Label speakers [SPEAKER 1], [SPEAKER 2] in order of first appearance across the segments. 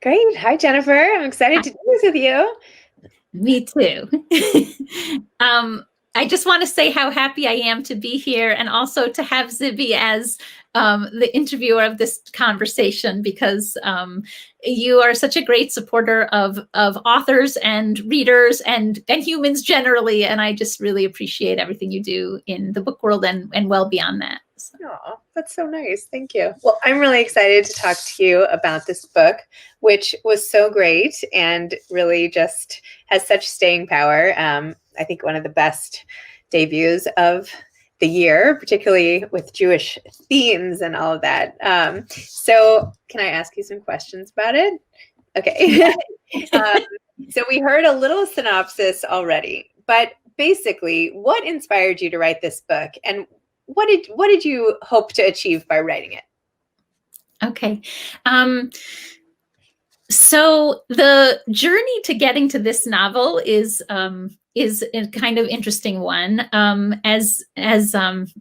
[SPEAKER 1] Great. Hi, Jennifer. I'm excited to do this with you.
[SPEAKER 2] Me too. I just want to say how happy I am to be here and also to have Zibby as the interviewer of this conversation because you are such a great supporter of authors and readers and humans generally. And I just really appreciate everything you do in the book world and well beyond that. So.
[SPEAKER 1] Oh, that's so nice. Thank you. Well, I'm really excited to talk to you about this book, which was so great and really just has such staying power. I think one of the best debuts of the year, particularly with Jewish themes and all of that. So can I ask you some questions about it? Okay. So we heard a little synopsis already, but basically, what inspired you to write this book, and what did you hope to achieve by writing it?
[SPEAKER 2] Okay. So the journey to getting to this novel is a kind of interesting one. As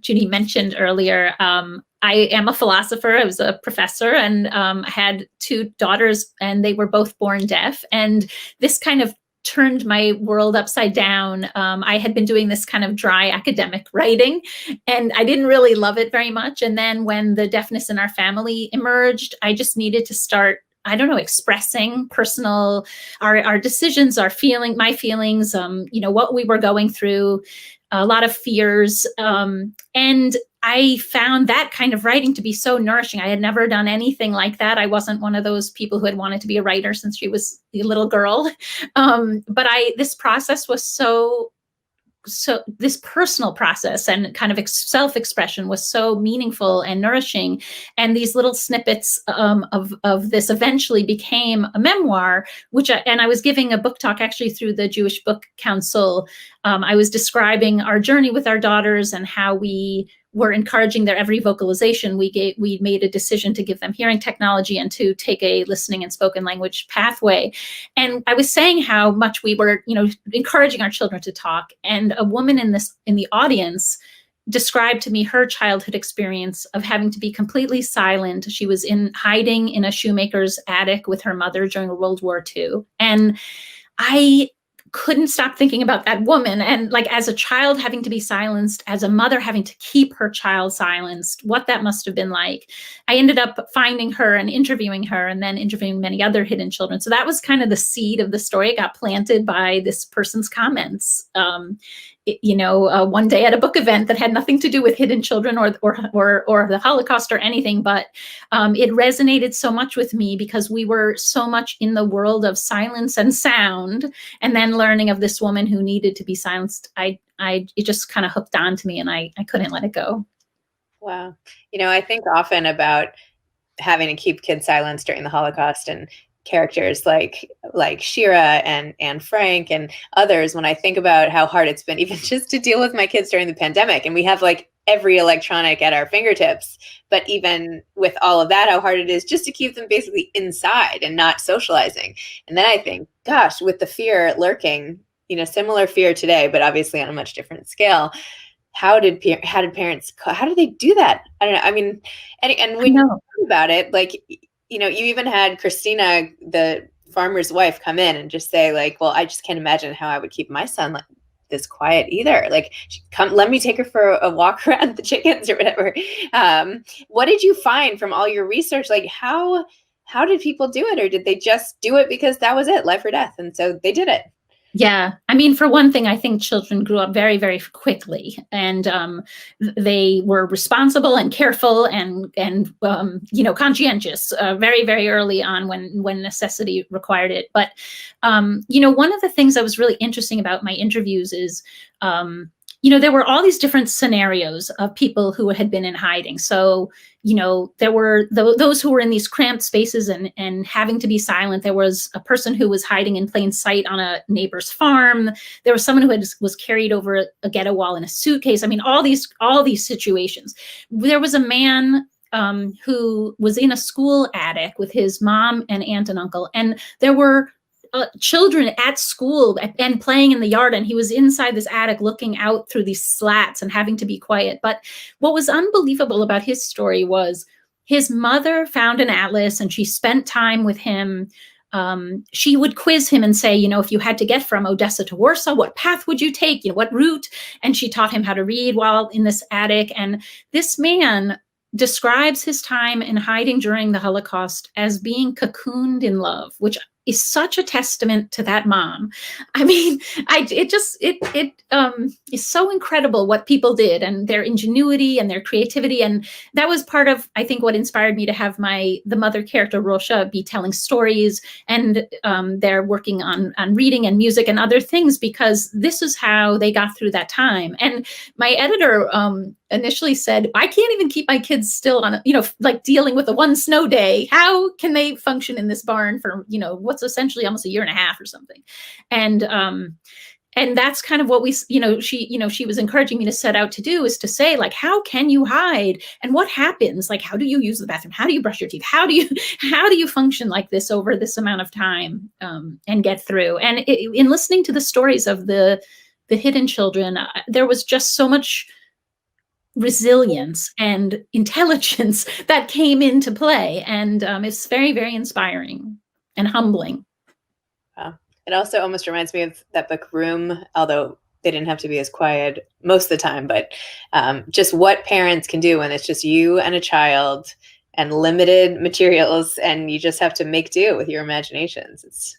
[SPEAKER 2] Judy mentioned earlier, I am a philosopher. I was a professor, and I had two daughters, and they were both born deaf. And this kind of turned my world upside down. I had been doing this kind of dry academic writing, and I didn't really love it very much. And then when the deafness in our family emerged, I just needed to start, I don't know, expressing personal, our decisions, my feelings, what we were going through, a lot of fears. And I found that kind of writing to be so nourishing. I had never done anything like that. I wasn't one of those people who had wanted to be a writer since she was a little girl. But this process was so this personal process and kind of self-expression was so meaningful and nourishing. And these little snippets of this eventually became a memoir, and I was giving a book talk actually through the Jewish Book Council. I was describing our journey with our daughters and how we were encouraging their every vocalization. We made a decision to give them hearing technology and to take a listening and spoken language pathway. And I was saying how much we were, encouraging our children to talk. And a woman in the audience described to me her childhood experience of having to be completely silent. She was hiding in a shoemaker's attic with her mother during World War II. And I couldn't stop thinking about that woman, and like as a child having to be silenced, as a mother having to keep her child silenced, what that must have been like. I ended up finding her and interviewing her, and then interviewing many other hidden children. So that was kind of the seed of the story. It got planted by this person's comments. One day at a book event that had nothing to do with hidden children or the Holocaust or anything, but it resonated so much with me because we were so much in the world of silence and sound, and then learning of this woman who needed to be silenced. It just kind of hooked on to me, and I couldn't let it go.
[SPEAKER 1] Wow. I think often about having to keep kids silenced during the Holocaust, and characters like Shira and Frank and others, when I think about how hard it's been even just to deal with my kids during the pandemic, and we have like every electronic at our fingertips, but even with all of that, how hard it is just to keep them basically inside and not socializing. And then I think, gosh, with the fear lurking, similar fear today, but obviously on a much different scale. How did parents, how do they do that? I don't know. I mean, and when you think about it, like, you even had Christina, the farmer's wife, come in and just say like, well, I just can't imagine how I would keep my son like this quiet either. Like, let me take her for a walk around the chickens or whatever. What did you find from all your research? Like, how did people do it? Or did they just do it because that was it, life or death? And so they did it.
[SPEAKER 2] Yeah. I mean, for one thing, I think children grew up very, very quickly, and they were responsible and careful and conscientious very, very early on when necessity required it. But, one of the things that was really interesting about my interviews is, there were all these different scenarios of people who had been in hiding. So, there were those who were in these cramped spaces and having to be silent. There was a person who was hiding in plain sight on a neighbor's farm. There was someone who was carried over a ghetto wall in a suitcase. I mean, all these situations. There was a man who was in a school attic with his mom and aunt and uncle, and there were children at school and playing in the yard, and he was inside this attic looking out through these slats and having to be quiet. But what was unbelievable about his story was his mother found an atlas and she spent time with him. She would quiz him and say, if you had to get from Odessa to Warsaw, what path would you take? What route? And she taught him how to read while in this attic. And this man describes his time in hiding during the Holocaust as being cocooned in love, which is such a testament to that mom. I mean, it is so incredible what people did and their ingenuity and their creativity. And that was part of, I think, what inspired me to have the mother character, Rosha, be telling stories, and they're working on reading and music and other things, because this is how they got through that time. And my editor initially said, I can't even keep my kids still on, like dealing with a one snow day. How can they function in this barn for, what's essentially almost a year and a half or something? And that's kind of what she was encouraging me to set out to do, is to say, like, how can you hide? And what happens? Like, how do you use the bathroom? How do you brush your teeth? How do you function like this over this amount of time, and get through? And in listening to the stories of the hidden children, there was just so much resilience and intelligence that came into play. And it's very, very inspiring and humbling.
[SPEAKER 1] Wow. It also almost reminds me of that book Room, although they didn't have to be as quiet most of the time, but just what parents can do when it's just you and a child and limited materials, and you just have to make do with your imaginations. It's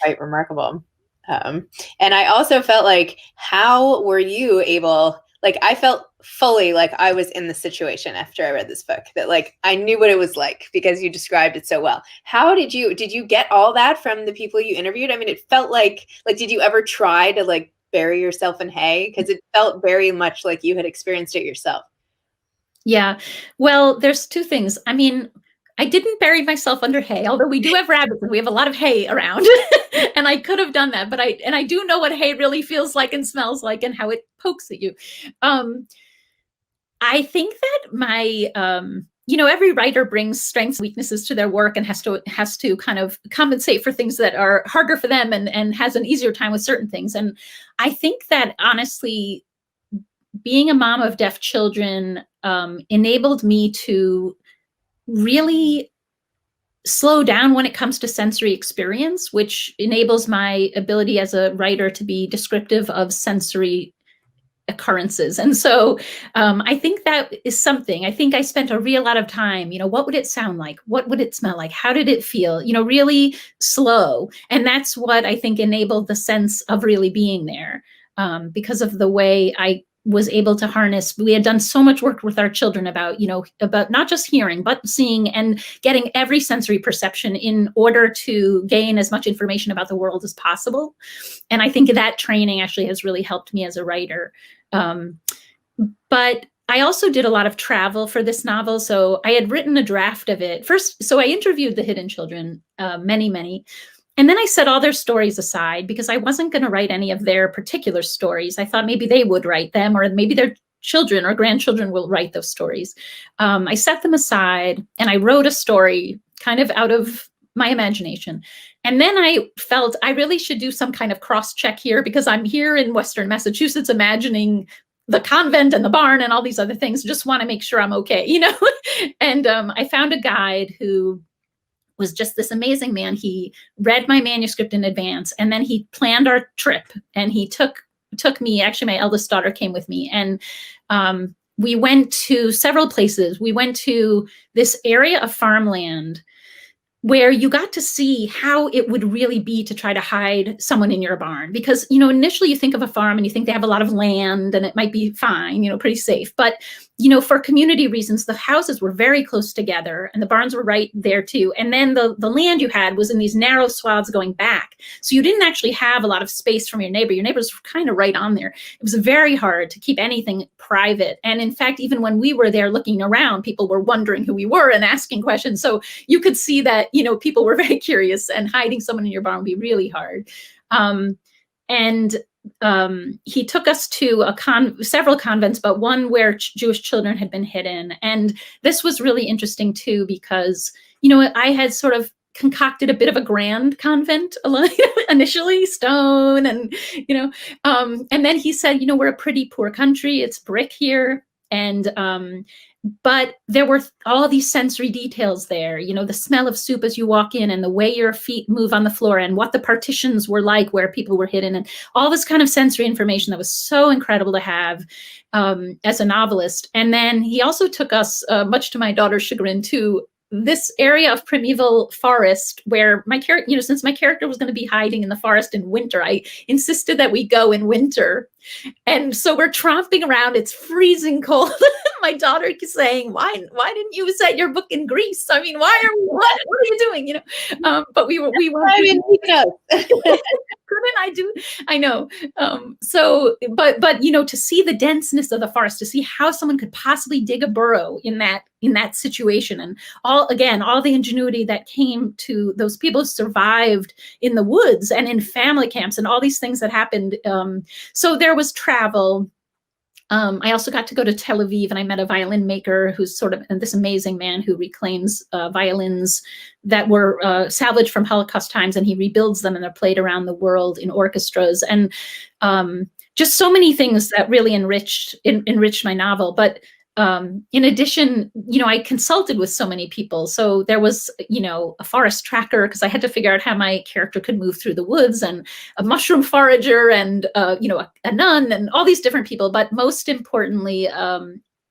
[SPEAKER 1] quite remarkable. And I also felt like, how were you able, like, I felt fully like I was in the situation after I read this book, that like I knew what it was like because you described it so well. How did you get all that from the people you interviewed? I mean, it felt like did you ever try to like bury yourself in hay? Because it felt very much like you had experienced it yourself.
[SPEAKER 2] Yeah. Well, there's two things. I mean, I didn't bury myself under hay, although we do have rabbits and we have a lot of hay around. And I could have done that, but I do know what hay really feels like and smells like and how it pokes at you. I think that my every writer brings strengths and weaknesses to their work and has to kind of compensate for things that are harder for them, and has an easier time with certain things. And I think that honestly, being a mom of deaf children enabled me to really slow down when it comes to sensory experience, which enables my ability as a writer to be descriptive of sensory occurrences. And so I think that is something. I think I spent a real lot of time, what would it sound like? What would it smell like? How did it feel? Really slow. And that's what I think enabled the sense of really being there, because of the way I was able to harness. We had done so much work with our children about not just hearing, but seeing, and getting every sensory perception in order to gain as much information about the world as possible. And I think that training actually has really helped me as a writer. But I also did a lot of travel for this novel. So I had written a draft of it first. So I interviewed the hidden children, many. And then I set all their stories aside because I wasn't going to write any of their particular stories. I thought maybe they would write them, or maybe their children or grandchildren will write those stories. I set them aside and I wrote a story kind of out of my imagination. And then I felt I really should do some kind of cross-check here, because I'm here in Western Massachusetts imagining the convent and the barn and all these other things. Just want to make sure I'm okay, And I found a guide who was just this amazing man. He read my manuscript in advance, and then he planned our trip, and he took me. Actually, my eldest daughter came with me, and we went to several places. We went to this area of farmland where you got to see how it would really be to try to hide someone in your barn. Because, initially you think of a farm and you think they have a lot of land and it might be fine, pretty safe. But, for community reasons, the houses were very close together and the barns were right there too. And then the land you had was in these narrow swaths going back. So you didn't actually have a lot of space from your neighbor. Your neighbors were kind of right on there. It was very hard to keep anything private. And in fact, even when we were there looking around, people were wondering who we were and asking questions. So you could see that, people were very curious, and hiding someone in your barn would be really hard. He took us to several convents, but one where Jewish children had been hidden. And this was really interesting too, because, I had sort of concocted a bit of a grand convent initially, stone, and, and then he said, we're a pretty poor country. It's brick here. And but there were all these sensory details there, the smell of soup as you walk in and the way your feet move on the floor and what the partitions were like where people were hidden and all this kind of sensory information that was so incredible to have as a novelist. And then he also took us, much to my daughter's chagrin, to this area of primeval forest where my character, since my character was going to be hiding in the forest in winter, I insisted that we go in winter. And so we're tromping around. It's freezing cold. My daughter is saying, why didn't you set your book in Greece? I mean, what are you doing? But we were
[SPEAKER 1] I mean,
[SPEAKER 2] couldn't I do? I know. So, but to see the denseness of the forest, to see how someone could possibly dig a burrow in that situation, and all the ingenuity that came to those people who survived in the woods and in family camps and all these things that happened. So there was travel. I also got to go to Tel Aviv and I met a violin maker who's sort of this amazing man who reclaims violins that were salvaged from Holocaust times, and he rebuilds them and they're played around the world in orchestras, and just so many things that really enriched my novel. But in addition, I consulted with so many people. So there was, a forest tracker, because I had to figure out how my character could move through the woods, and a mushroom forager, and, a nun, and all these different people. But most importantly, a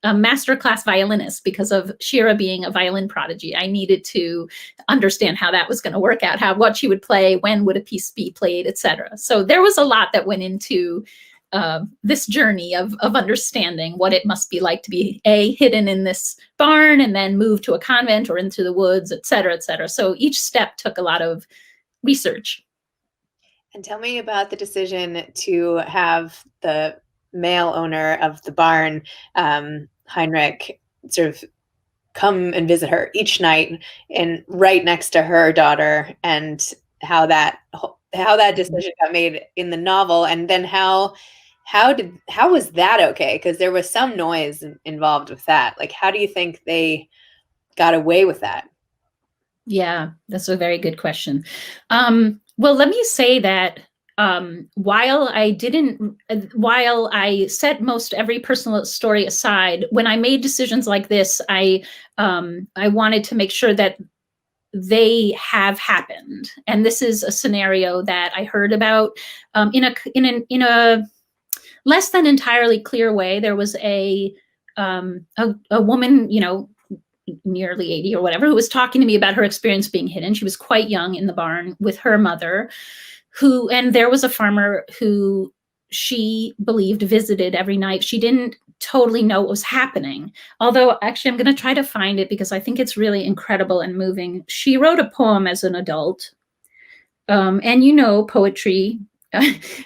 [SPEAKER 2] masterclass violinist, because of Shira being a violin prodigy. I needed to understand how that was going to work out, what she would play, when would a piece be played, etc. So there was a lot that went into this journey of understanding what it must be like to be hidden in this barn and then move to a convent or into the woods, et cetera, et cetera. So each step took a lot of research.
[SPEAKER 1] And tell me about the decision to have the male owner of the barn, Heinrich, sort of come and visit her each night and right next to her daughter, and how that decision got made in the novel, and then how was that okay? Because there was some noise involved with that. Like, how do you think they got away with that?
[SPEAKER 2] Yeah, that's a very good question. Well, let me say that while I set most every personal story aside, when I made decisions like this, I wanted to make sure that they have happened. And this is a scenario that I heard about in a less than entirely clear way. There was a woman, nearly 80 or whatever, who was talking to me about her experience being hidden. She was quite young in the barn with her mother, and there was a farmer who she believed visited every night. She didn't totally know what was happening. Although actually I'm going to try to find it because I think it's really incredible and moving. She wrote a poem as an adult. And poetry,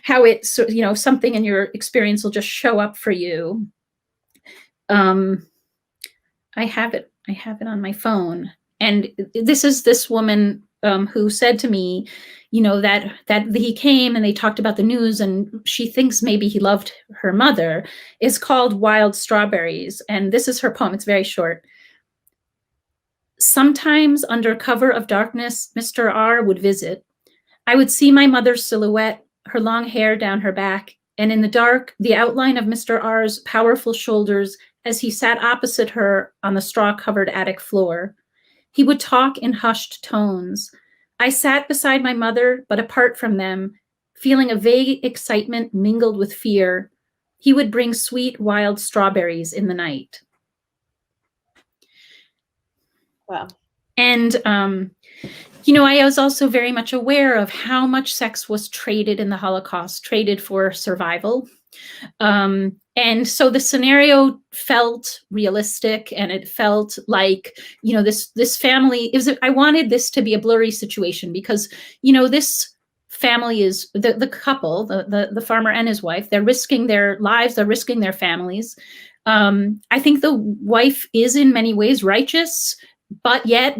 [SPEAKER 2] how it's, something in your experience will just show up for you. I have it on my phone. And this is this woman who said to me, that he came and they talked about the news, and she thinks maybe he loved her mother, is called Wild Strawberries. And this is her poem. It's very short. Sometimes under cover of darkness, Mr. R would visit. I would see my mother's silhouette, her long hair down her back, and in the dark, the outline of Mr. R's powerful shoulders as he sat opposite her on the straw-covered attic floor. He would talk in hushed tones. I sat beside my mother, but apart from them, feeling a vague excitement mingled with fear. He would bring sweet, wild strawberries in the night.
[SPEAKER 1] Wow.
[SPEAKER 2] And, I was also very much aware of how much sex was traded in the Holocaust, traded for survival. And so the scenario felt realistic, and it felt like, this family, I wanted this to be a blurry situation because, this family is the couple, the farmer and his wife, they're risking their lives, they're risking their families. I think the wife is in many ways righteous, but yet,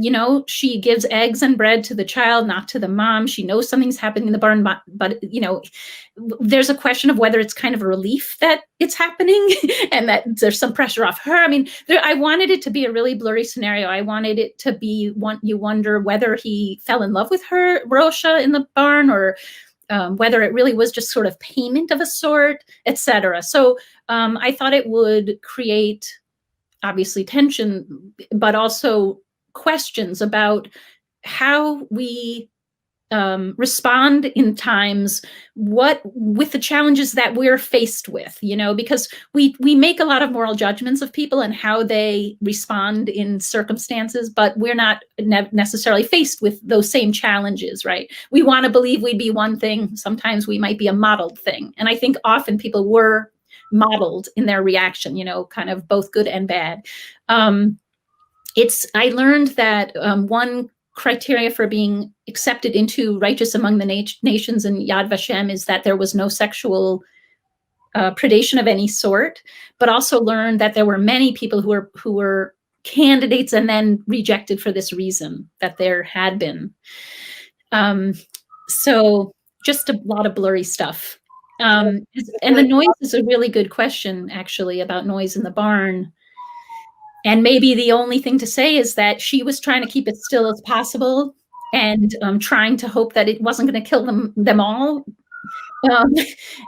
[SPEAKER 2] she gives eggs and bread to the child, not to the mom. She knows something's happening in the barn, but there's a question of whether it's kind of a relief that it's happening and that there's some pressure off her. I mean, I wanted it to be a really blurry scenario. I wanted it to be you wonder whether he fell in love with her, Rosha, in the barn, or whether it really was just sort of payment of a sort, etc. So I thought it would create obviously tension, but also questions about how we respond in times what with the challenges that we're faced with, because we make a lot of moral judgments of people and how they respond in circumstances, but we're not necessarily faced with those same challenges, right? We want to believe we'd be one thing. Sometimes we might be a modeled thing. And I think often people were modeled in their reaction, kind of both good and bad. I learned that one criteria for being accepted into righteous among the nations in Yad Vashem is that there was no sexual predation of any sort, but also learned that there were many people who were candidates and then rejected for this reason, that there had been. So just a lot of blurry stuff. And the noise is a really good question, actually, about noise in the barn. And maybe the only thing to say is that she was trying to keep it still as possible and trying to hope that it wasn't going to kill them all.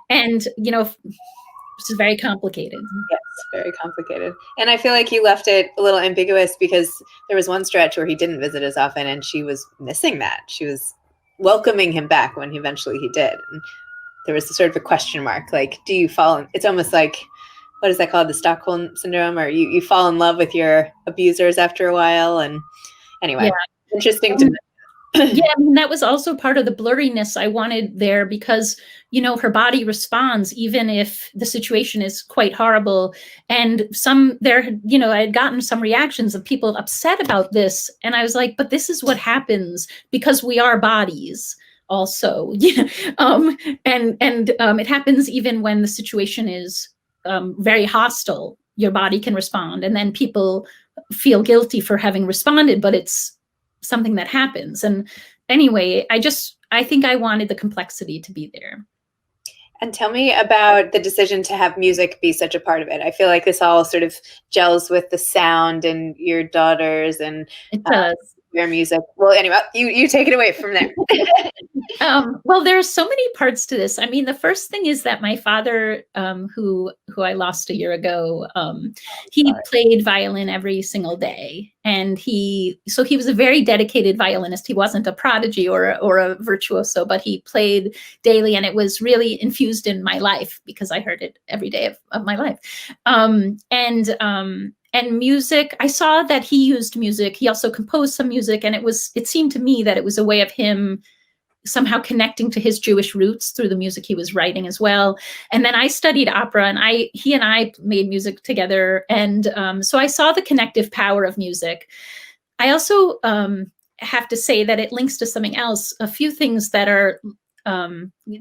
[SPEAKER 2] And, this is very complicated.
[SPEAKER 1] Yes, very complicated. And I feel like you left it a little ambiguous because there was one stretch where he didn't visit as often and she was missing that. She was welcoming him back when eventually he did. And there was sort of a question mark, like, do you fall in? It's almost like, what is that called? The Stockholm syndrome, or you fall in love with your abusers after a while. And anyway, yeah. Interesting to
[SPEAKER 2] yeah, I mean, that was also part of the blurriness I wanted there because, her body responds even if the situation is quite horrible. And I had gotten some reactions of people upset about this. And I was like, but this is what happens because we are bodies also. And it happens even when the situation is very hostile. Your body can respond. And then people feel guilty for having responded, but it's something that happens. And anyway, I think I wanted the complexity to be there.
[SPEAKER 1] And tell me about the decision to have music be such a part of it. I feel like this all sort of gels with the sound and your daughters and
[SPEAKER 2] it does.
[SPEAKER 1] Your music. Well, anyway, you take it away from there.
[SPEAKER 2] Well, there's so many parts to this. I mean, the first thing is that my father, who I lost a year ago, he played violin every single day. And he was a very dedicated violinist. He wasn't a prodigy or a virtuoso, but he played daily, and it was really infused in my life because I heard it every day of my life. And music, I saw that he used music. He also composed some music, and it seemed to me that it was a way of him somehow connecting to his Jewish roots through the music he was writing as well. And then I studied opera, and he and I made music together. And so I saw the connective power of music. I also have to say that it links to something else, a few things that are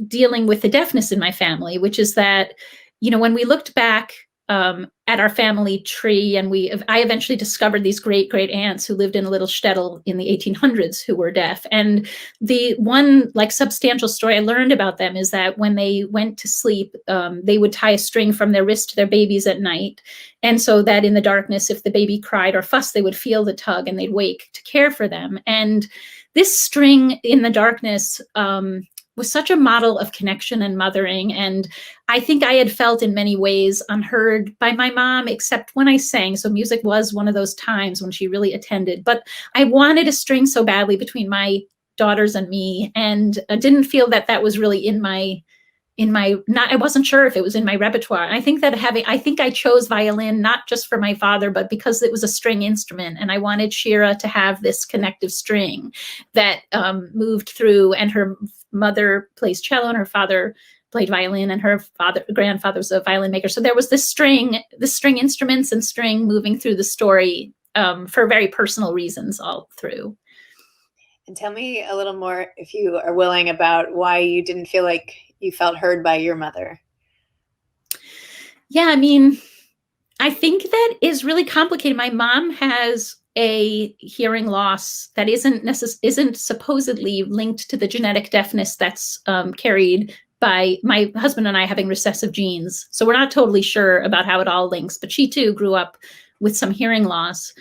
[SPEAKER 2] dealing with the deafness in my family, which is that, when we looked back at our family tree, and I eventually discovered these great aunts who lived in a little shtetl in the 1800s who were deaf. And the one substantial story I learned about them is that when they went to sleep, they would tie a string from their wrist to their babies at night. And so that in the darkness, if the baby cried or fussed, they would feel the tug and they'd wake to care for them. And this string in the darkness was such a model of connection and mothering. And I think I had felt in many ways unheard by my mom, except when I sang. So music was one of those times when she really attended. But I wanted a string so badly between my daughters and me, and I didn't feel that was really I wasn't sure if it was in my repertoire. And I think I chose violin, not just for my father, but because it was a string instrument. And I wanted Shira to have this connective string that moved through, and her mother plays cello and her father played violin, and her grandfather was a violin maker. So there was this string instruments and string moving through the story for very personal reasons all through.
[SPEAKER 1] And tell me a little more, if you are willing, about why you didn't feel like you felt heard by your mother.
[SPEAKER 2] Yeah, I mean, I think that is really complicated. My mom has a hearing loss that isn't supposedly linked to the genetic deafness that's carried by my husband and I having recessive genes. So we're not totally sure about how it all links, but she too grew up with some hearing loss.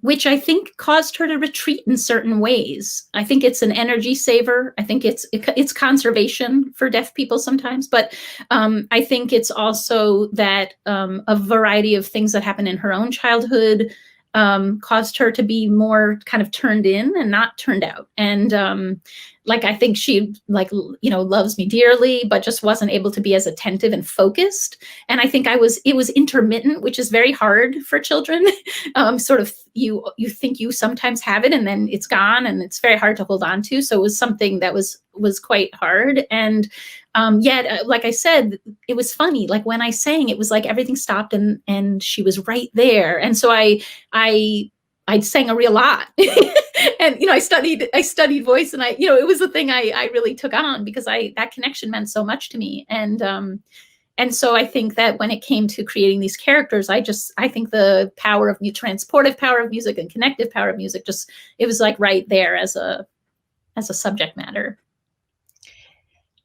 [SPEAKER 2] which I think caused her to retreat in certain ways. I think it's an energy saver. I think it's conservation for deaf people sometimes, but I think it's also that a variety of things that happened in her own childhood caused her to be more kind of turned in and not turned out. And like, I think she loves me dearly, but just wasn't able to be as attentive and focused. And I think it was intermittent, which is very hard for children. Sort of, you think you sometimes have it and then it's gone, and it's very hard to hold on to. So it was something that was quite hard. And yet, like I said, it was funny. Like when I sang, it was like everything stopped and she was right there. And so I sang a real lot. And, I studied voice, and it was the thing I really took on, because that connection meant so much to me. And so I think that when it came to creating these characters, I think the transportive power of music and connective power of music, it was like right there as a subject matter.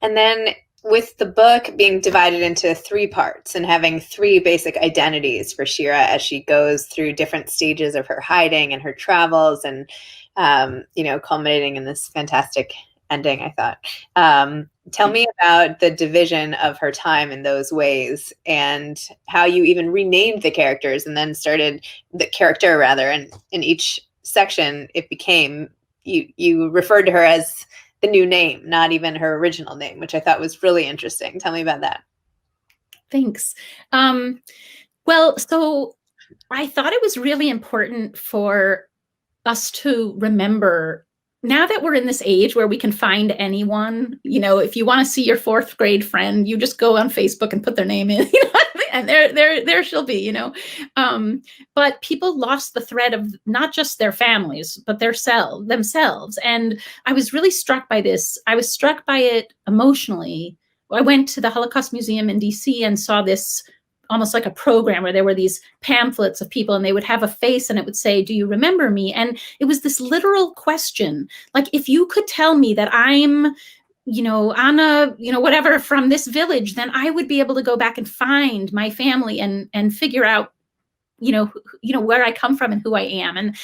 [SPEAKER 1] And then with the book being divided into 3 parts and having 3 basic identities for Shira as she goes through different stages of her hiding and her travels, and culminating in this fantastic ending, I thought. Tell me about the division of her time in those ways, and how you even renamed the characters, and then started the character rather, and in each section it became, you referred to her as the new name, not even her original name, which I thought was really interesting. Tell me about that.
[SPEAKER 2] Thanks. Well, so I thought it was really important for us to remember, now that we're in this age where we can find anyone, if you want to see your 4th grade friend, you just go on Facebook and put their name in, and there she'll be, but people lost the thread of not just their families, but themselves. And I was really struck by this. I was struck by it emotionally. I went to the Holocaust Museum in DC and saw this almost like a program where there were these pamphlets of people, and they would have a face and it would say, "Do you remember me?" And it was this literal question. Like, if you could tell me that I'm, Anna, whatever, from this village, then I would be able to go back and find my family and figure out, where I come from and who I am. And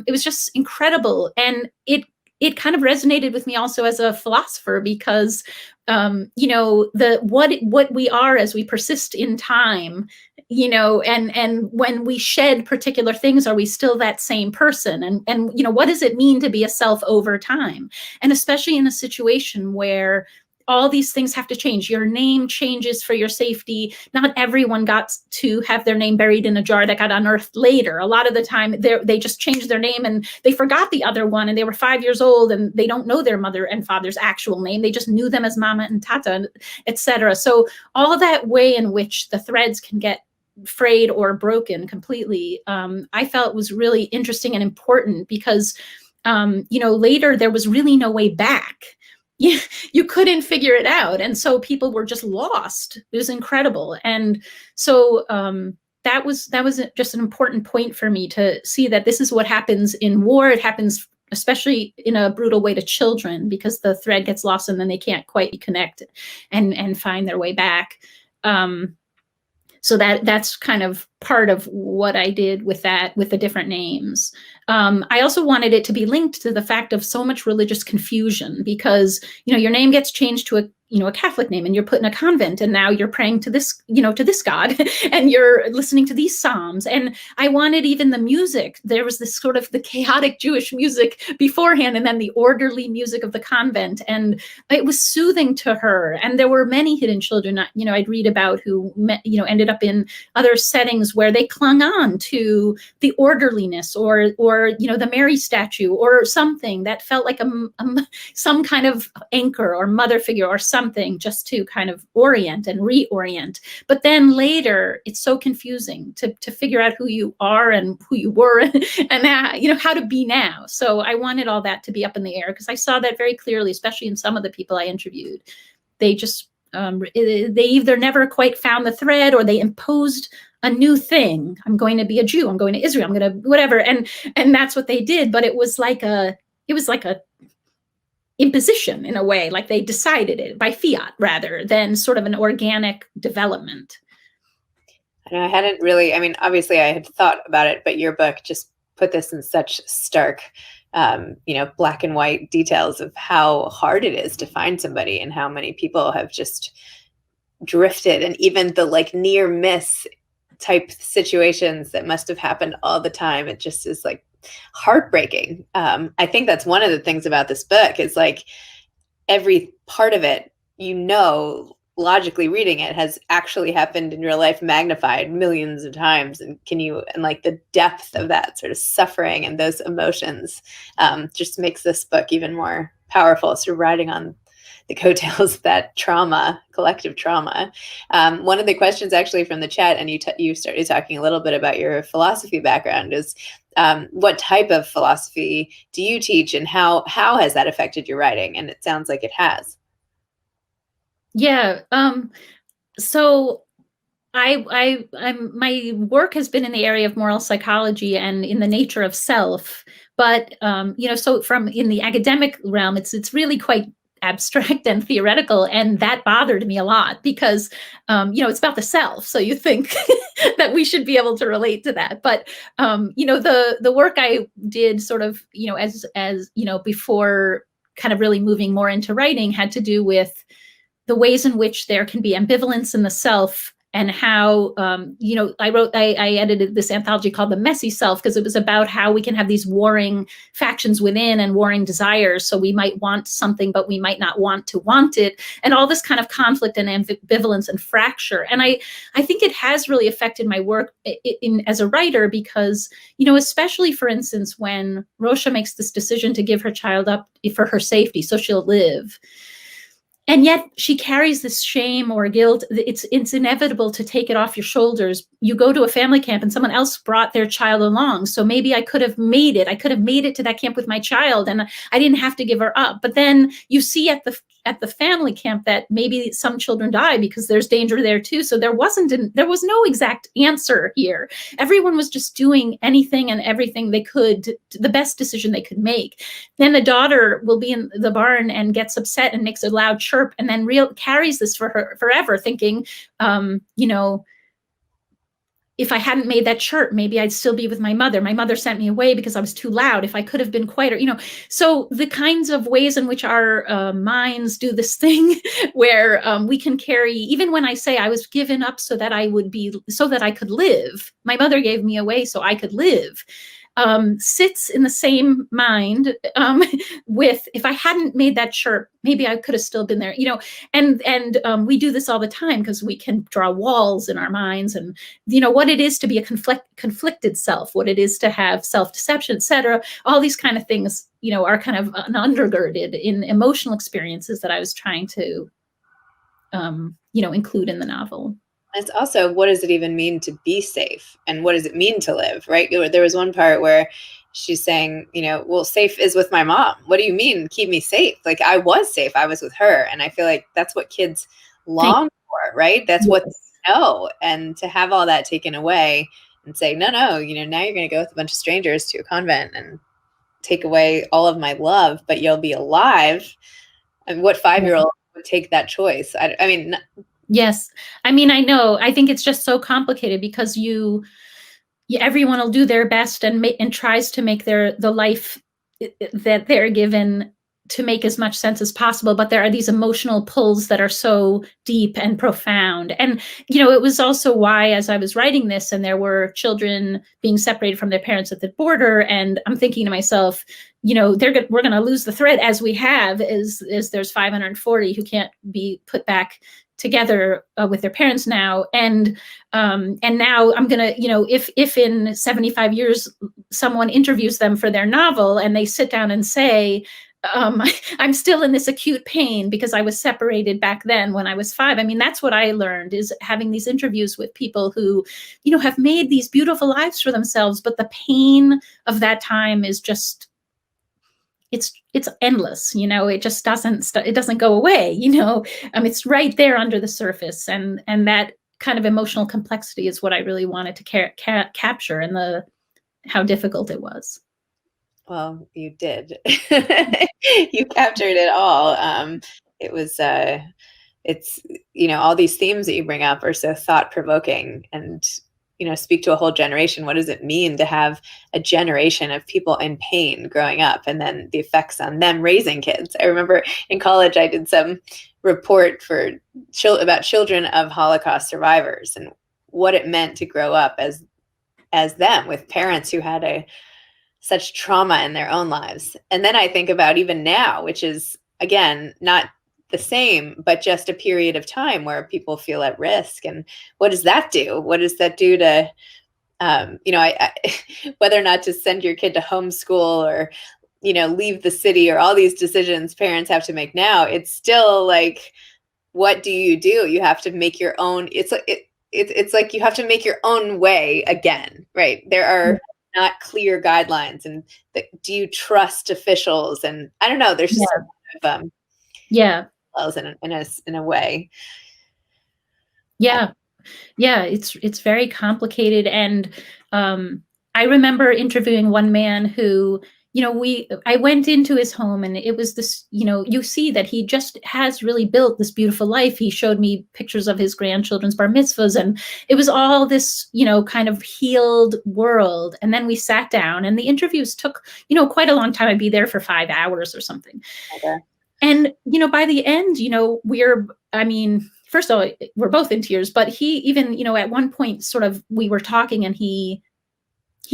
[SPEAKER 2] it was just incredible. And it kind of resonated with me also as a philosopher, because what we are as we persist in time, and when we shed particular things, are we still that same person? And what does it mean to be a self over time? And especially in a situation where all these things have to change. Your name changes for your safety. Not everyone got to have their name buried in a jar that got unearthed later. A lot of the time they just changed their name and they forgot the other one, and they were 5 years old and they don't know their mother and father's actual name. They just knew them as Mama and Tata, etc. So all that way in which the threads can get frayed or broken completely, I felt was really interesting and important, because later there was really no way back. You couldn't figure it out. And so people were just lost. It was incredible. And so that was just an important point for me to see that this is what happens in war. It happens especially in a brutal way to children, because the thread gets lost and then they can't quite connect and find their way back. So that's kind of part of what I did with that, with the different names. I also wanted it to be linked to the fact of so much religious confusion, because, your name gets changed to a Catholic name, and you're put in a convent, and now you're praying to this, to this God, and you're listening to these Psalms. And I wanted even the music. There was this sort of the chaotic Jewish music beforehand, and then the orderly music of the convent. And it was soothing to her. And there were many hidden children, I'd read about who, ended up in other settings where they clung on to the orderliness or the Mary statue or something that felt like some kind of anchor or mother figure or something, just to kind of orient and reorient. But then later, it's so confusing to figure out who you are and who you were and how to be now. So I wanted all that to be up in the air, because I saw that very clearly, especially in some of the people I interviewed. They just they either never quite found the thread, or they imposed a new thing. I'm going to be a Jew. I'm going to Israel. I'm going to whatever. And that's what they did. But it was like a imposition in a way, like they decided it by fiat rather than sort of an organic development.
[SPEAKER 1] I know I hadn't really, obviously I had thought about it, but your book just put this in such stark, black and white details of how hard it is to find somebody and how many people have just drifted, and even the like near miss type situations that must have happened all the time. It just is like heartbreaking. I think that's one of the things about this book is like every part of it, logically reading it has actually happened in real life, magnified millions of times. And like the depth of that sort of suffering and those emotions just makes this book even more powerful. So riding on the coattails of that trauma, collective trauma. One of the questions actually from the chat, and you started talking a little bit about your philosophy background, is what type of philosophy do you teach, and how has that affected your writing? And it sounds like it has.
[SPEAKER 2] Yeah. So I'm my work has been in the area of moral psychology and in the nature of self, but so from in the academic realm, it's really quite abstract and theoretical, and that bothered me a lot because it's about the self, so you think that we should be able to relate to that. But the work I did sort of as before kind of really moving more into writing had to do with the ways in which there can be ambivalence in the self, and how I edited this anthology called The Messy Self because it was about how we can have these warring factions within and warring desires. So we might want something, but we might not want to want it, and all this kind of conflict and ambivalence and fracture. And I think it has really affected my work as a writer because, especially for instance, when Rosha makes this decision to give her child up for her safety so she'll live, and yet she carries this shame or guilt. It's inevitable to take it off your shoulders. You go to a family camp and someone else brought their child along. So maybe I could have made it. I could have made it to that camp with my child and I didn't have to give her up. But then you see at the family camp that maybe some children die because there's danger there too. So there was no exact answer here. Everyone was just doing anything and everything they could, the best decision they could make. Then the daughter will be in the barn and gets upset and makes a loud chirp, and then carries this for her forever, thinking, if I hadn't made that chirp, maybe I'd still be with my mother. My mother sent me away because I was too loud. If I could have been quieter, So the kinds of ways in which our minds do this thing where we can carry, even when I say I was given up so that I could live, my mother gave me away so I could live. Sits in the same mind with, if I hadn't made that chirp, maybe I could have still been there, and we do this all the time because we can draw walls in our minds, and what it is to be a conflicted self, what it is to have self-deception, etc. All these kind of things, are kind of undergirded in emotional experiences that I was trying to, include in the novel.
[SPEAKER 1] It's also, what does it even mean to be safe? And what does it mean to live, right? There was one part where she's saying, well, safe is with my mom. What do you mean, keep me safe? Like, I was safe. I was with her. And I feel like that's what kids long for, right? That's what they know. And to have all that taken away and say, no, now you're going to go with a bunch of strangers to a convent and take away all of my love, but you'll be alive. And what 5-year-old would take that choice? I mean,
[SPEAKER 2] yes. I mean, I know. I think it's just so complicated because everyone will do their best and tries to make the life that they're given to make as much sense as possible. But there are these emotional pulls that are so deep and profound. And, it was also why, as I was writing this, and there were children being separated from their parents at the border, and I'm thinking to myself, we're going to lose the thread, as we have, as there's 540 who can't be put back together with their parents now, and now I'm gonna, if in 75 years someone interviews them for their novel and they sit down and say, I'm still in this acute pain because I was separated back then when I was 5. I mean, that's what I learned, is having these interviews with people who, have made these beautiful lives for themselves, but the pain of that time is just, it's endless, it just doesn't go away, it's right there under the surface, and that kind of emotional complexity is what I really wanted to capture, and how difficult it was.
[SPEAKER 1] Well, you did. You captured it all. It was it's all these themes that you bring up are so thought-provoking, and speak to a whole generation. What does it mean to have a generation of people in pain growing up, and then the effects on them raising kids? I remember in college I did some report about children of Holocaust survivors and what it meant to grow up as them, with parents who had such trauma in their own lives. And then I think about even now, which is, again, not the same, but just a period of time where people feel at risk. And what does that do? What does that do to, whether or not to send your kid to homeschool or, leave the city, or all these decisions parents have to make now? It's still like, what do? You have to make your own. It's like you have to make your own way again, right? There are not clear guidelines, and do you trust officials? And I don't know. There's just in a way.
[SPEAKER 2] Yeah. It's very complicated. And I remember interviewing one man who, I went into his home, and it was this, you see that he just has really built this beautiful life. He showed me pictures of his grandchildren's bar mitzvahs, and it was all this, kind of healed world. And then we sat down, and the interviews took, quite a long time. I'd be there for 5 hours or something. Okay. And, by the end, first of all, we're both in tears, but he even, at one point sort of, we were talking, and he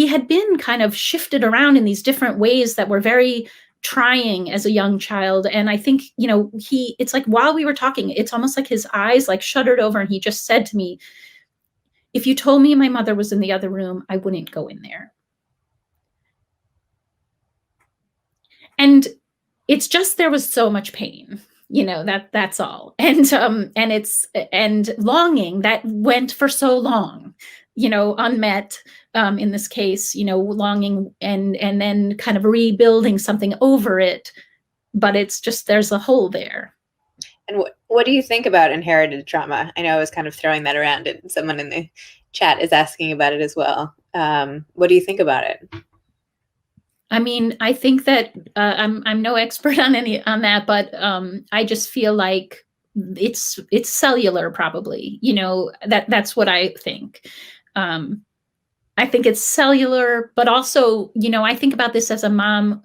[SPEAKER 2] had been kind of shifted around in these different ways that were very trying as a young child. And I think, it's like, while we were talking, it's almost like his eyes like shuttered over, and he just said to me, if you told me my mother was in the other room, I wouldn't go in there. And it's just, there was so much pain, that's all. And longing that went for so long, unmet, in this case, longing and then kind of rebuilding something over it. But it's just, there's a hole there.
[SPEAKER 1] And what do you think about inherited trauma? I know I was kind of throwing that around, and someone in the chat is asking about it as well. What do you think about it?
[SPEAKER 2] I mean, I think that I'm no expert on that, but I just feel like it's cellular, probably. That's what I think. I think it's cellular, but also, I think about this as a mom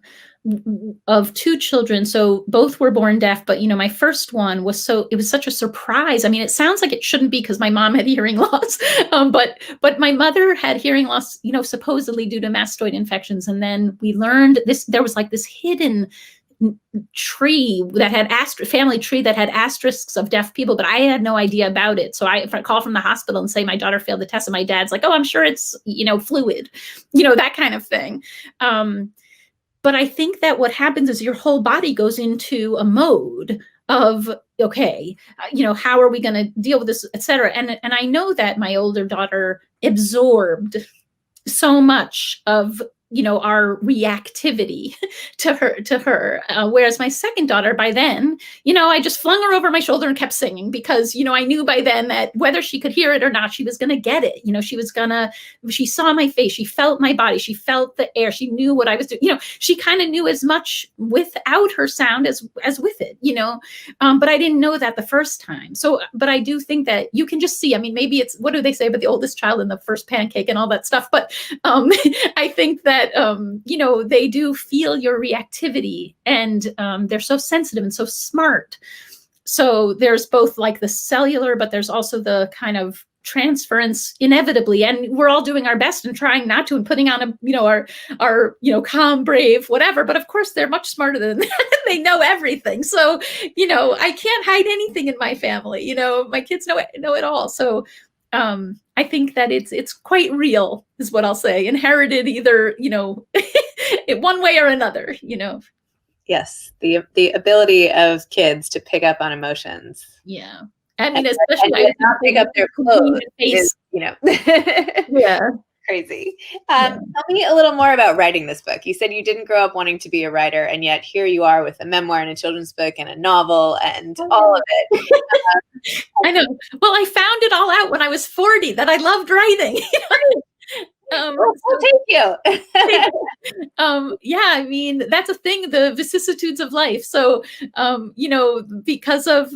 [SPEAKER 2] of 2 children. So both were born deaf, but my first one was it was such a surprise. I mean, it sounds like it shouldn't be, because my mom had hearing loss, but my mother had hearing loss, supposedly due to mastoid infections. And then we learned there was like this hidden tree that had family tree that had asterisks of deaf people, but I had no idea about it. So if I call from the hospital and say my daughter failed the test, and my dad's like, oh, I'm sure it's, fluid, that kind of thing. But I think that what happens is your whole body goes into a mode of, okay, how are we going to deal with this, et cetera. And I know that my older daughter absorbed so much of, our reactivity to her. Whereas my second daughter, by then, I just flung her over my shoulder and kept singing, because, I knew by then that whether she could hear it or not, she was going to get it. She saw my face, she felt my body, she felt the air, she knew what I was doing. She kind of knew as much without her sound as with it, but I didn't know that the first time. So, but I do think that you can just see, I mean, maybe it's, what do they say about the oldest child and the first pancake and all that stuff. But I think that, they do feel your reactivity, and they're so sensitive and so smart. So there's both like the cellular, but there's also the kind of transference inevitably. And we're all doing our best and trying not to, and putting on our calm, brave, whatever. But of course, they're much smarter than that. They know everything. So, I can't hide anything in my family. My kids know it all. So I think that it's quite real, is what I'll say. Inherited either, one way or another,
[SPEAKER 1] Yes, the ability of kids to pick up on emotions.
[SPEAKER 2] Yeah, I mean, especially
[SPEAKER 1] and not pick up their clothes is,
[SPEAKER 2] yeah,
[SPEAKER 1] crazy. Tell me a little more about writing this book. You said you didn't grow up wanting to be a writer, and yet here you are with a memoir and a children's book and a novel and all of it.
[SPEAKER 2] I know. Well, I found it all out when I was 40 that I loved writing.
[SPEAKER 1] Thank you.
[SPEAKER 2] Yeah, I mean, that's a thing, the vicissitudes of life. So, because of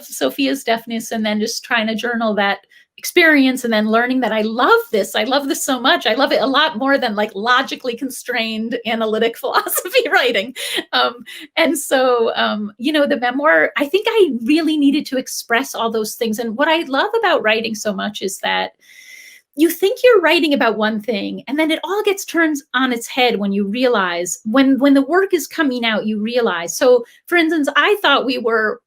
[SPEAKER 2] Sophia's deafness, and then just trying to journal that, experience, and then learning that I love this so much. I love it a lot more than like logically constrained analytic philosophy writing. And so, the memoir, I think I really needed to express all those things. And what I love about writing so much is that you think you're writing about one thing, and then it all gets turned on its head when you realize, when the work is coming out, you realize. So for instance, I thought we were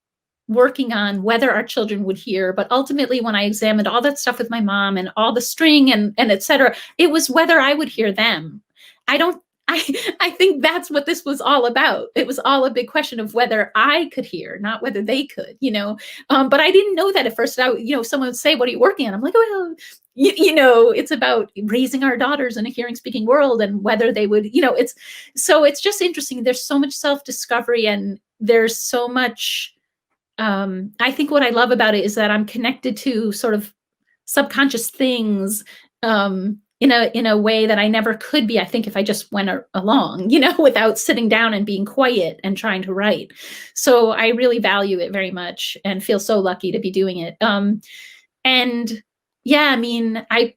[SPEAKER 2] working on whether our children would hear, but ultimately when I examined all that stuff with my mom and all the string and et cetera, it was whether I would hear them. I think that's what this was all about. It was all a big question of whether I could hear, not whether they could, but I didn't know that at first. Someone would say, "What are you working on?" I'm like, well, it's about raising our daughters in a hearing speaking world, and whether they would, it's just interesting. There's so much self-discovery, and there's so much, I think what I love about it is that I'm connected to sort of subconscious things, in a way that I never could be, I think, if I just went along, without sitting down and being quiet and trying to write. So I really value it very much and feel so lucky to be doing it. And yeah, I mean, I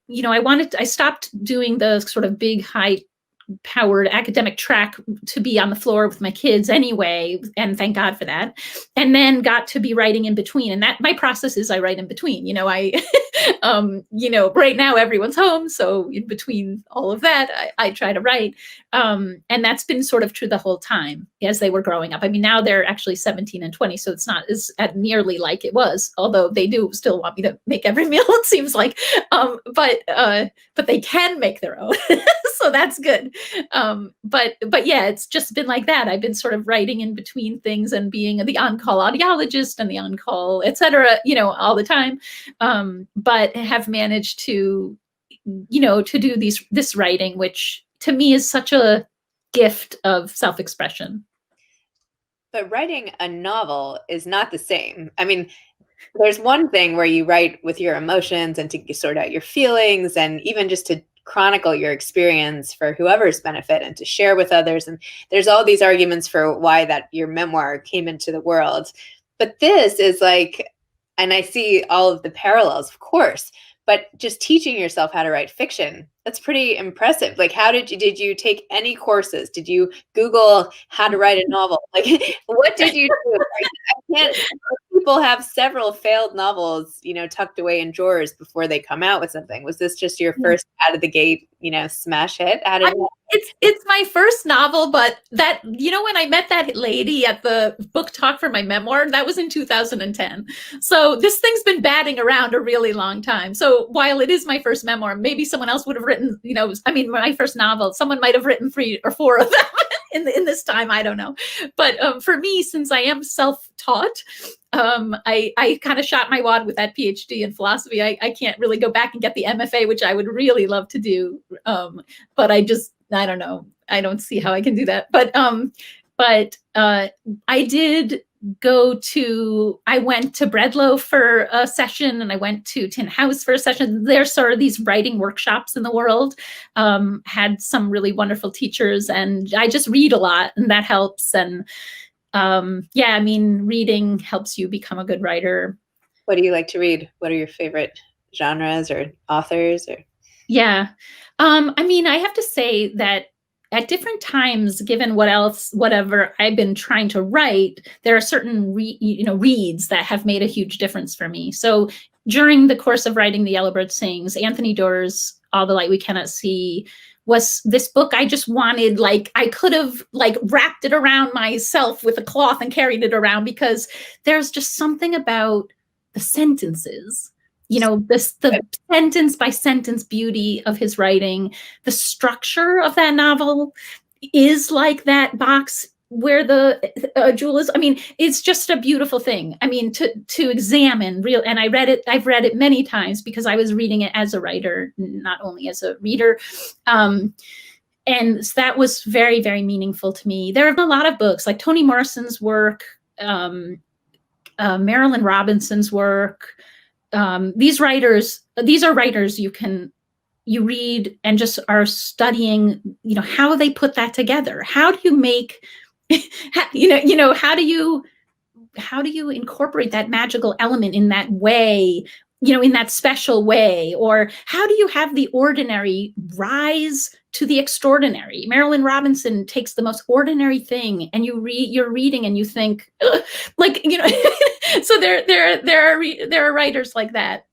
[SPEAKER 2] stopped doing the sort of big, high powered academic track to be on the floor with my kids anyway, and thank God for that. And then got to be writing in between, and that my process is I write in between. I right now everyone's home, so in between all of that, I try to write, and that's been sort of true the whole time as they were growing up. I mean, now they're actually 17 and 20, so it's not as nearly like it was, although they do still want me to make every meal, it seems like, but they can make their own. So that's good. But yeah, it's just been like that. I've been sort of writing in between things and being the on-call audiologist and the on-call, et cetera, all the time. But have managed to, to do this writing, which to me is such a gift of self-expression.
[SPEAKER 1] But writing a novel is not the same. I mean, there's one thing where you write with your emotions and to sort out your feelings, and even just to chronicle your experience for whoever's benefit and to share with others. And there's all these arguments for why that your memoir came into the world. But this is like, and I see all of the parallels, of course, but just teaching yourself how to write fiction, that's pretty impressive. Like, did you take any courses? Did you Google how to write a novel? Like, what did you do? I can't, people have several failed novels, tucked away in drawers before they come out with something. Was this just your first out of the gate, smash hit?
[SPEAKER 2] It's my first novel, but that, when I met that lady at the book talk for my memoir, that was in 2010. So this thing's been batting around a really long time. So while it is my first memoir, maybe someone else would have written, my first novel, someone might have written 3 or 4 of them in this time. I don't know. But for me, since I am self-taught, I kind of shot my wad with that PhD in philosophy. I can't really go back and get the MFA, which I would really love to do. But I don't know. I don't see how I can do that. But I did I went to Breadlow for a session, and I went to Tin House for a session. There's sort of these writing workshops in the world, had some really wonderful teachers, and I just read a lot, and that helps. And yeah, I mean, reading helps you become a good writer.
[SPEAKER 1] What do you like to read? What are your favorite genres or authors? Or
[SPEAKER 2] yeah, I mean, I have to say that at different times, given whatever I've been trying to write, there are certain reads that have made a huge difference for me. So during the course of writing The Yellowbird Sings, Anthony Doerr's All the Light We Cannot See was this book I just wanted, I could have wrapped it around myself with a cloth and carried it around, because there's just something about the sentences, the sentence by sentence beauty of his writing. The structure of that novel is like that box where the jewel is. I mean, it's just a beautiful thing. I mean, to examine and I've read it many times because I was reading it as a writer, not only as a reader. And so that was very, very meaningful to me. There have been a lot of books like Toni Morrison's work, Marilyn Robinson's work. These are writers you read and just are studying, how they put that together. How do you make, how do you incorporate that magical element in that way, in that special way? Or how do you have the ordinary rise to the extraordinary? Marilyn Robinson takes the most ordinary thing, and you're reading and you think, ugh, like, so there are writers like that,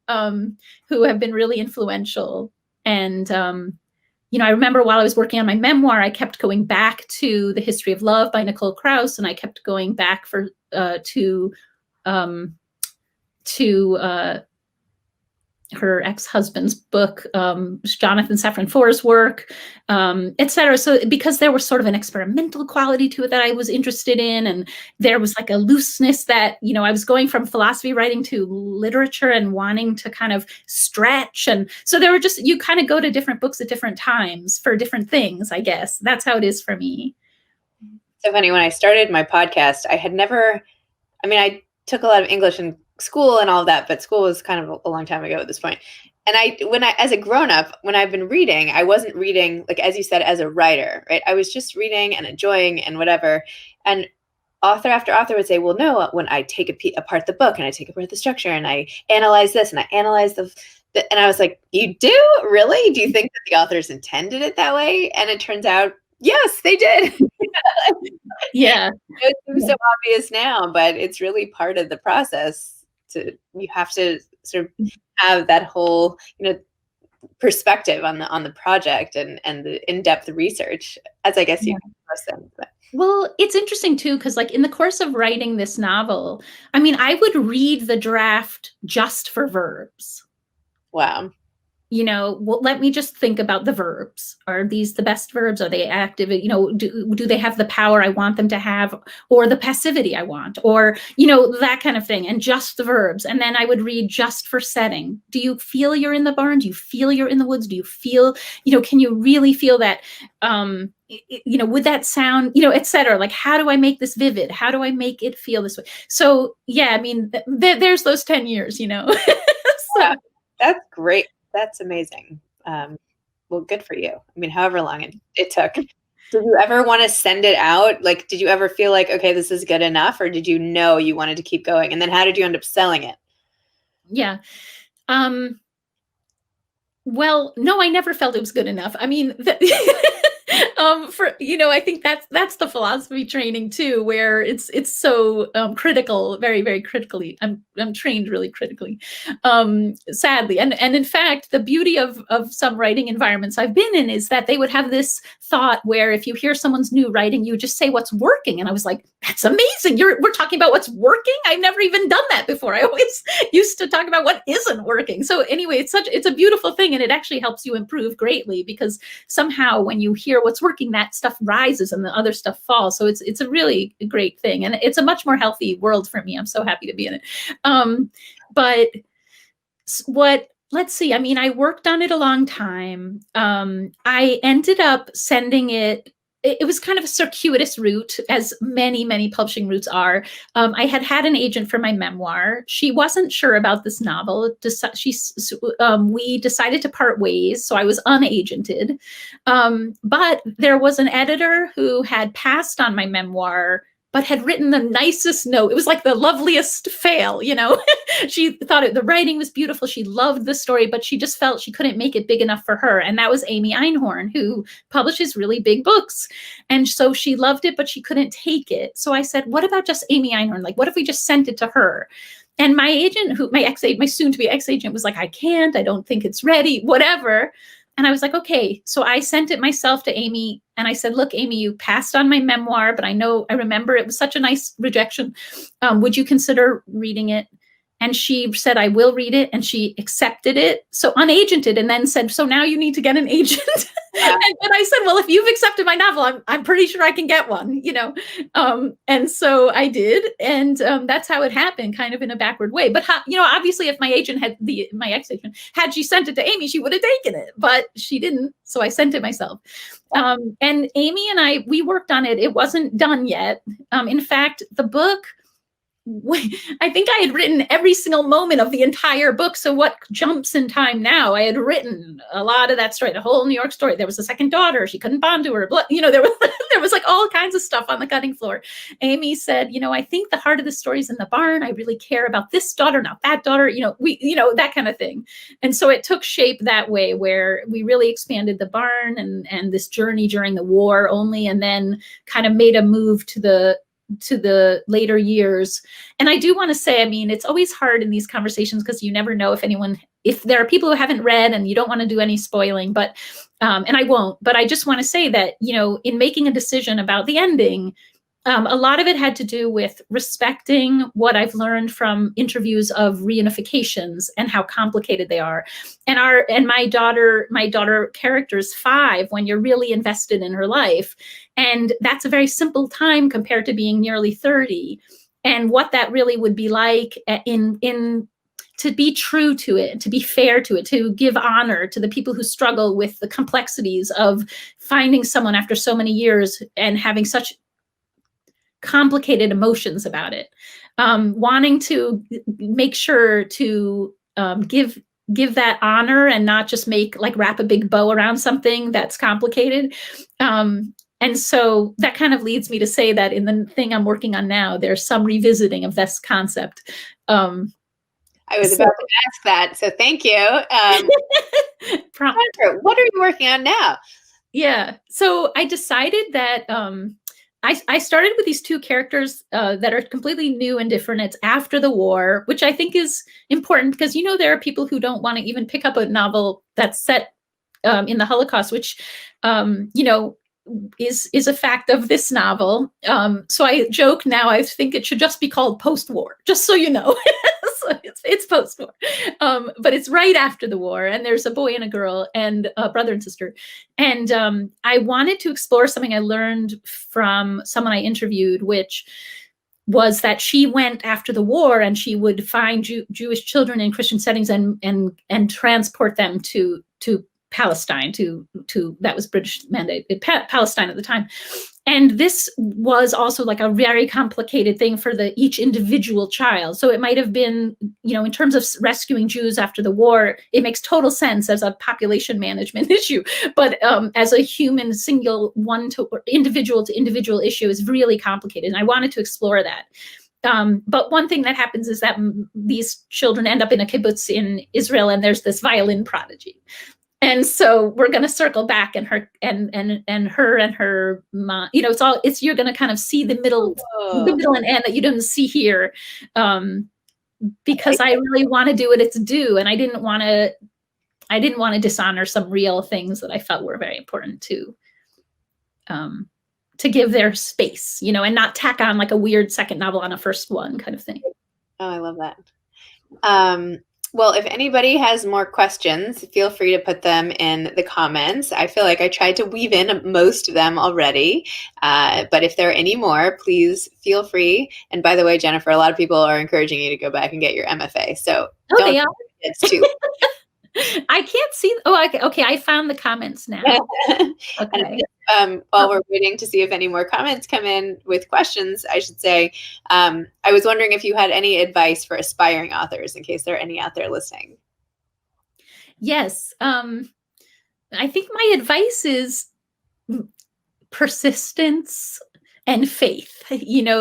[SPEAKER 2] who have been really influential. And I remember while I was working on my memoir, I kept going back to The History of Love by Nicole Krauss, and I kept going back to her ex-husband's book, Jonathan Safran Foer's work, etc. So because there was sort of an experimental quality to it that I was interested in, and there was like a looseness that, I was going from philosophy writing to literature and wanting to kind of stretch. And so there were you kind of go to different books at different times for different things, I guess. That's how it is for me.
[SPEAKER 1] So funny, when I started my podcast, I took a lot of English in school and all of that, but school was kind of a long time ago at this point. And as a grown-up, when I've been reading, I wasn't reading, like, as you said, as a writer, right? I was just reading and enjoying and whatever. And author after author would say, well, no, when I take apart the book and I take apart the structure and I analyze this and I analyze and I was like, you do? Really? Do you think that the authors intended it that way? And it turns out, yes, they did.
[SPEAKER 2] Yeah.
[SPEAKER 1] It seems so obvious now, but it's really part of the process. You have to sort of have that whole, perspective on the project and the in-depth research, as I guess you can listen.
[SPEAKER 2] Well, it's interesting too, because like in the course of writing this novel, I would read the draft just for verbs.
[SPEAKER 1] Wow.
[SPEAKER 2] Well, let me just think about the verbs. Are these the best verbs? Are they active? Do they have the power I want them to have, or the passivity I want, or, that kind of thing, and just the verbs. And then I would read just for setting. Do you feel you're in the barn? Do you feel you're in the woods? Do you feel, can you really feel that, would that sound, et cetera? Like, how do I make this vivid? How do I make it feel this way? So, yeah, there's those 10 years, So.
[SPEAKER 1] Yeah, that's great. That's amazing. Well, good for you. However long it took. Did you ever want to send it out? Like, did you ever feel like, okay, this is good enough? Or did you know you wanted to keep going? And then how did you end up selling it?
[SPEAKER 2] Yeah. Well, no, I never felt it was good enough. I think that's the philosophy training too, where it's so critical, very, very critically. I'm trained really critically, sadly. And in fact, the beauty of some writing environments I've been in is that they would have this thought where if you hear someone's new writing, you just say what's working. And I was like, that's amazing. We're talking about what's working. I've never even done that before. I always used to talk about what isn't working. So anyway, it's a beautiful thing, and it actually helps you improve greatly, because somehow when you hear what's working, that stuff rises and the other stuff falls. So it's a really great thing, and it's a much more healthy world for me. I'm so happy to be in it. But let's see. I worked on it a long time. I ended up sending it. It was kind of a circuitous route, as many, many publishing routes are. I had an agent for my memoir. She wasn't sure about this novel. We decided to part ways, so I was unagented. But there was an editor who had passed on my memoir, but had written the nicest note. It was like the loveliest fail, She thought the writing was beautiful. She loved the story, but she just felt she couldn't make it big enough for her. And that was Amy Einhorn, who publishes really big books. And so she loved it, but she couldn't take it. So I said, what about just Amy Einhorn? Like, what if we just sent it to her? And my agent, my soon-to-be ex-agent, was like, I can't, I don't think it's ready, whatever. And I was like, okay. So I sent it myself to Amy, and I said, look, Amy, you passed on my memoir, but I remember it was such a nice rejection. Would you consider reading it? And she said, I will read it. And she accepted it. So unagented, and then said, so now you need to get an agent. Yeah. And I said, well, if you've accepted my novel, I'm pretty sure I can get one, And so I did. And that's how it happened, kind of in a backward way. But, obviously if my ex-agent, had she sent it to Amy, she would have taken it, but she didn't. So I sent it myself. And Amy and we worked on it. It wasn't done yet. In fact, the book, I think I had written every single moment of the entire book. So what jumps in time now? I had written a lot of that story, the whole New York story. There was a second daughter. She couldn't bond to her. There was there was like all kinds of stuff on the cutting floor. Amy said, I think the heart of the story is in the barn. I really care about this daughter, not that daughter. That kind of thing. And so it took shape that way, where we really expanded the barn and this journey during the war only, and then kind of made a move to the later years. And I do want to say, it's always hard in these conversations because you never know if there are people who haven't read, and you don't want to do any spoiling, but, and I won't, but I just want to say that, in making a decision about the ending, a lot of it had to do with respecting what I've learned from interviews of reunifications and how complicated they are. And my daughter character's 5 when you're really invested in her life. And that's a very simple time compared to being nearly 30. And what that really would be like to be true to it, to be fair to it, to give honor to the people who struggle with the complexities of finding someone after so many years and having such complicated emotions about it, wanting to make sure to give that honor and not just wrap a big bow around something that's complicated. And so that kind of leads me to say that in the thing I'm working on now, there's some revisiting of this concept.
[SPEAKER 1] I was about to ask that, so thank you. What are you working on now?
[SPEAKER 2] Yeah, so I decided that I started with these 2 characters that are completely new and different. It's after the war, which I think is important because, there are people who don't want to even pick up a novel that's set in the Holocaust, which, is a fact of this novel. So I joke now, I think it should just be called post-war, just so you know. So it's post-war, but it's right after the war, and there's a boy and a girl and a brother and sister. And I wanted to explore something I learned from someone I interviewed, which was that she went after the war and she would find Jewish children in Christian settings and transport them to Palestine, to that was British mandated Palestine at the time. And this was also like a very complicated thing for each individual child. So it might have been, in terms of rescuing Jews after the war, it makes total sense as a population management issue. But as a human single individual to individual issue is really complicated. And I wanted to explore that. But one thing that happens is that these children end up in a kibbutz in Israel, and there's this violin prodigy. And so we're going to circle back, and her and her mom, you're going to kind of see the middle and end that you didn't see here, because I really want to do what it's due, and I didn't want to dishonor some real things that I felt were very important to give their space, and not tack on like a weird second novel on a first one kind of thing.
[SPEAKER 1] Oh, I love that. Well, if anybody has more questions, feel free to put them in the comments. I feel like I tried to weave in most of them already, but if there are any more, please feel free. And by the way, Jennifer, a lot of people are encouraging you to go back and get your MFA. So
[SPEAKER 2] they are?
[SPEAKER 1] It's too.
[SPEAKER 2] I can't see. Oh, okay. I found the comments now. Okay.
[SPEAKER 1] While we're waiting to see if any more comments come in with questions, I should say, I was wondering if you had any advice for aspiring authors, in case there are any out there listening.
[SPEAKER 2] Yes. I think my advice is persistence and faith.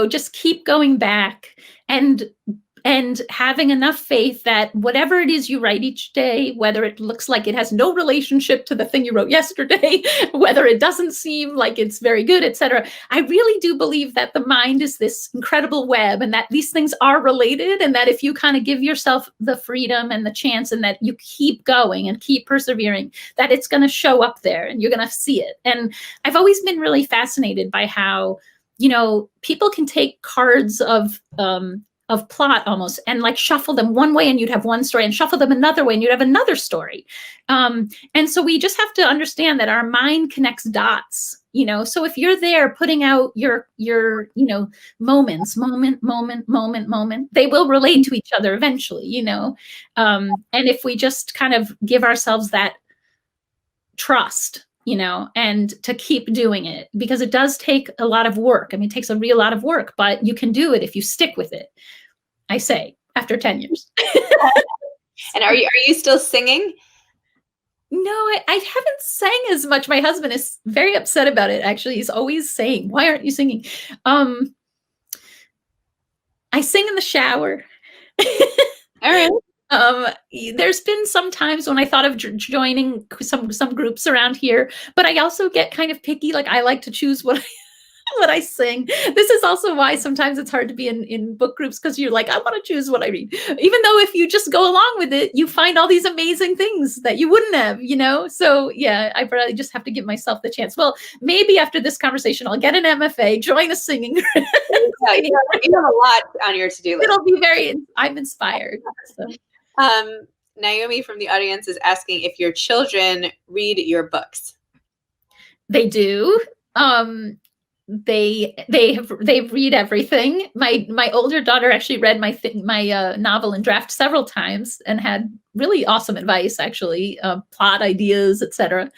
[SPEAKER 2] Just keep going back and having enough faith that whatever it is you write each day, whether it looks like it has no relationship to the thing you wrote yesterday, whether it doesn't seem like it's very good, etc., I really do believe that the mind is this incredible web, and that these things are related, and that if you kind of give yourself the freedom and the chance, and that you keep going and keep persevering, that it's going to show up there and you're going to see it. And I've always been really fascinated by how, people can take cards of plot almost and like shuffle them one way and you'd have one story, and shuffle them another way and you'd have another story. And so we just have to understand that our mind connects dots, so if you're there putting out your moments, they will relate to each other eventually, and if we just kind of give ourselves that trust you know, and to keep doing it, because it does take a lot of work. I mean, it takes a real lot of work, but you can do it if you stick with it. I say after 10 years.
[SPEAKER 1] And are you still singing?
[SPEAKER 2] No, I haven't sang as much. My husband is very upset about it. Actually, he's always saying, "Why aren't you singing?" I sing in the shower.
[SPEAKER 1] All right.
[SPEAKER 2] There's been some times when I thought of joining some groups around here, but I also get kind of picky. Like, I like to choose what I sing. This is also why sometimes it's hard to be in book groups, because you're like, I want to choose what I read. Even though if you just go along with it, you find all these amazing things that you wouldn't have, you know? So yeah, I probably just have to give myself the chance. Well, maybe after this conversation, I'll get an MFA, join a singing group.
[SPEAKER 1] Yeah, you have a lot on your to-do list.
[SPEAKER 2] It'll be I'm inspired. So.
[SPEAKER 1] Naomi from the audience is asking if your children read your books.
[SPEAKER 2] They do. They read everything. My older daughter actually read my novel in draft several times and had really awesome advice, actually, plot ideas, etc.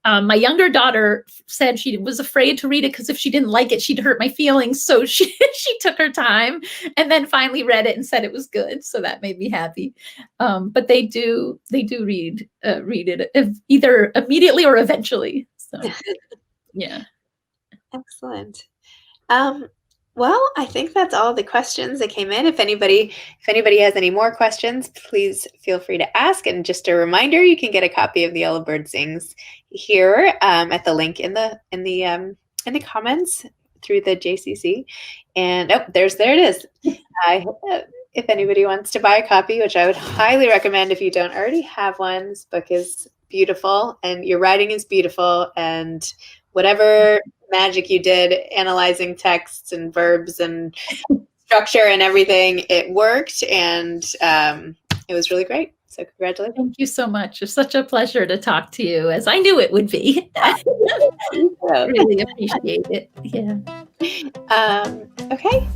[SPEAKER 2] My younger daughter said she was afraid to read it because if she didn't like it, she'd hurt my feelings. So she took her time and then finally read it and said it was good. So that made me happy. But they do read it either immediately or eventually. So yeah.
[SPEAKER 1] Excellent. Well, I think that's all the questions that came in. If anybody has any more questions, please feel free to ask. And just a reminder, you can get a copy of The Yellow Bird Sings here at the link in the comments through the JCC. And there it is. If anybody wants to buy a copy, which I would highly recommend if you don't already have one, this book is beautiful and your writing is beautiful, and whatever magic you did analyzing texts and verbs and structure and everything, it worked, and it was really great. So congratulations.
[SPEAKER 2] Thank you so much. It's such a pleasure to talk to you, as I knew it would be. Really appreciate it. Yeah.
[SPEAKER 1] Okay.